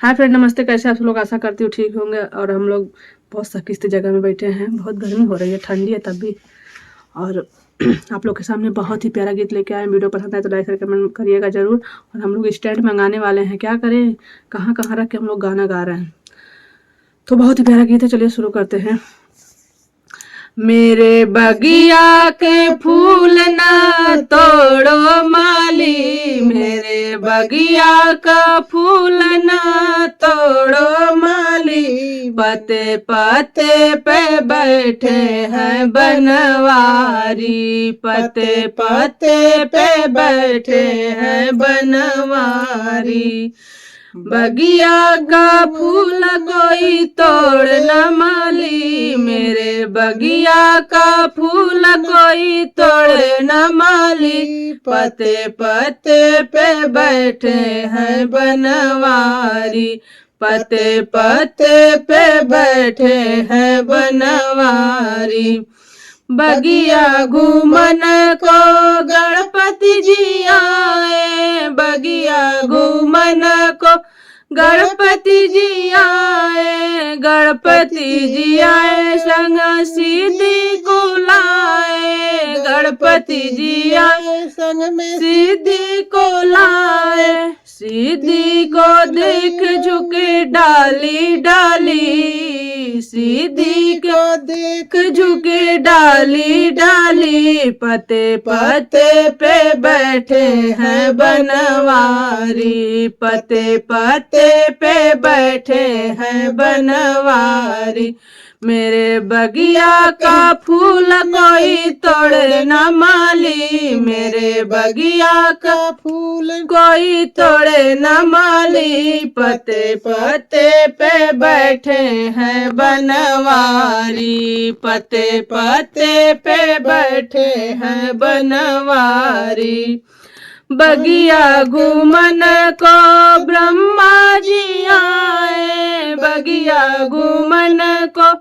Hi friend, नमस्ते। कैसे आप लोग? आशा करती हूँ ठीक होंगे। और हम लोग बहुत सकिस्त जगह में बैठे हैं। बहुत गर्मी हो रही है, ठंडी है तब भी। और आप लोग के सामने बहुत ही प्यारा गीत लेके आए हैं। वीडियो पसंद आए तो लाइक करके कमेंट करिएगा जरूर। और हम लोग स्टैंड मंगाने वाले हैं, क्या करें, कहाँ कहाँ रख के हम लोग गाना गा रहे हैं। तो बहुत ही प्यारा गीत है, चलिए शुरू करते हैं। मेरे बगिया के फूल ना तोड़ो माली, मेरे बगिया का फूल ना तोड़ो माली, पते पते पे बैठे हैं बनवारी, पते पते पे बैठे हैं बनवारी। बगिया का फूल कोई तोड़ न माली, मेरे बगिया का फूल कोई तोड़ न माली, पते पते पे बैठे हैं बनवारी, पते पते पे बैठे हैं बनवारी। बगिया घूमन को गणपति जी आए, बगिया घूमन को गणपति जी आए, गणपति जी आए संग सीधी को लाए, गणपति जी आए संग में सीधी को लाए, सीधी को देख झुके डाली डाली, सीधी को देख झुके डाली डाली, पते पते पे बैठे हैं बनवारी, पते पते पे बैठे हैं बनवारी। मेरे बगिया का फूल कोई तोड़े न माली, मेरे बगिया का फूल कोई तोड़े न माली, पते पते पे बैठे हैं बनवारी, पते पते पे बैठे हैं बनवारी। बगिया घूमन को ब्रह्मा जी आए, बगिया घूमन को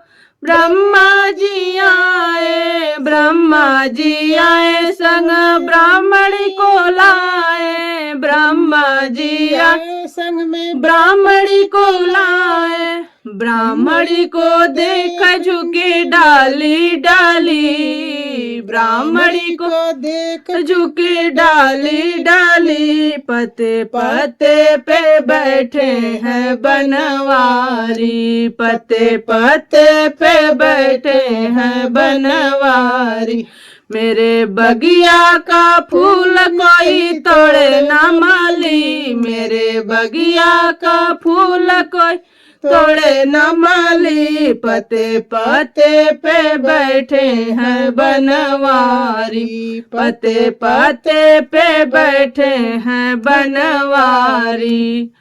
ब्रह्मा जी आए, ब्रह्मा जी आए संग ब्राह्मण को लाए, ब्रह्मा जी आए संग में ब्राह्मणी को लाए, ब्राह्मणी को देख झुके डाली डाली, ब्राह्मणी को देख झुके डाली डाली, पते पते पे बैठे हैं बनवारी, पते पते पे बैठे हैं बनवारी। मेरे बगिया का फूल कोई तोड़े न माली, मेरे बगिया का फूल कोई तोड़े न माली, पते पते पे बैठे हैं बनवारी, पते पते पे बैठे हैं बनवारी।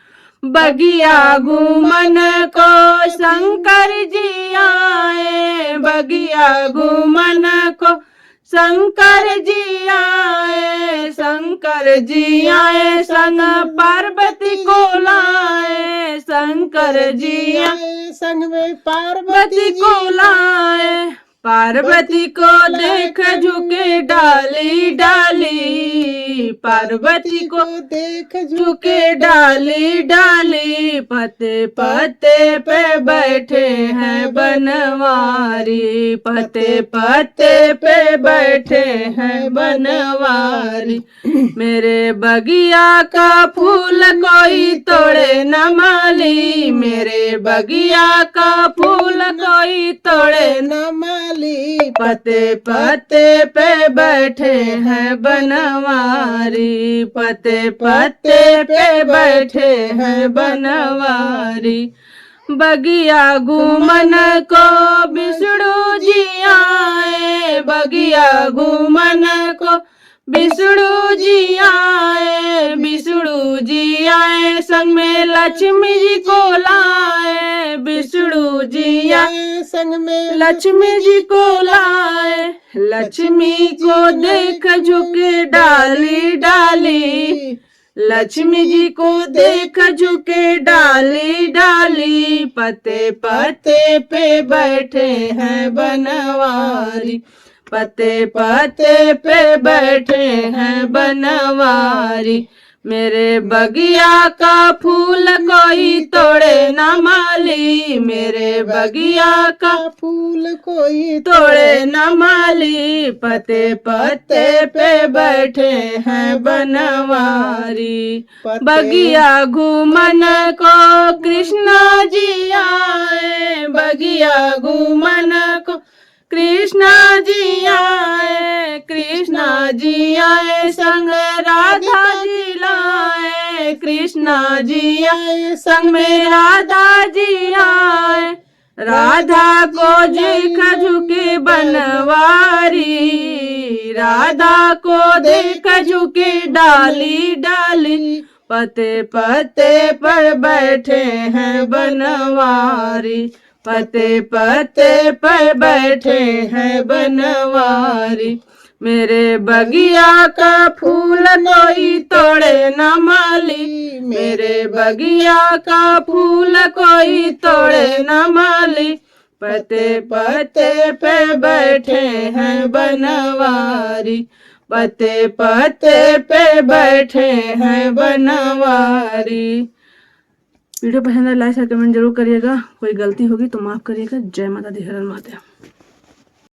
बगिया घूमन को शंकर जी आए, बगिया घूमन को शंकर जी आए, शंकर जी आए संग पार्वती को लाए, शंकर जी आए संग में पार्वती को लाए, पार्वती को देख झुके डाली डाली, पार्वती को देख झुके डाली डाली, पते पते पे बैठे हैं बनवारी, पते पते पे बैठे हैं बनवारी। मेरे बगिया का फूल कोई तोड़े न माली, मेरे बगिया का फूल कोई तोड़े न माली, पते पते पे बैठे हैं बनवारी, पते पते पे बैठे हैं बनवारी। बगिया घूमन को विष्णु जी आए, बगिया घूमन को विष्णु जी आए, विष्णु जी आए संग में लक्ष्मी जी को लाए, विष्णु जी आए संग में लक्ष्मी जी को लाए, लक्ष्मी को देख झुके डाली डाली, लक्ष्मी जी को देख झुके डाली डाली, पते पते पे बैठे हैं बनवारी, पते पते पे बैठे हैं बनवारी। मेरे बगिया का फूल कोई तोड़े न माली, मेरे बगिया का फूल कोई तोड़े न माली, पते पत्ते पे बैठे हैं बनवारी। बगिया घूमन को कृष्णा जी आए, बगिया घूमन को कृष्णा जी आए, कृष्णा जी आए संग राधा जी लाए, कृष्णा जी आए संग में राधा जी आए। राधा को देख झुके बनवारी, राधा को देख झुके डाली डाली, पते पत्ते पर बैठे हैं बनवारी, पते पत्ते पर बैठे हैं बनवारी। मेरे बगिया का फूल कोई तोड़े न माली, मेरे बगिया का फूल कोई तोड़े न माली, पते पत्ते पे बैठे हैं बनवारी, पते पत्ते पे बैठे हैं बनवारी। वीडियो पसंद है लाइक और कमेंट जरूर करिएगा, कोई गलती होगी तो माफ करिएगा। जय माता दी, हर हर महादेव।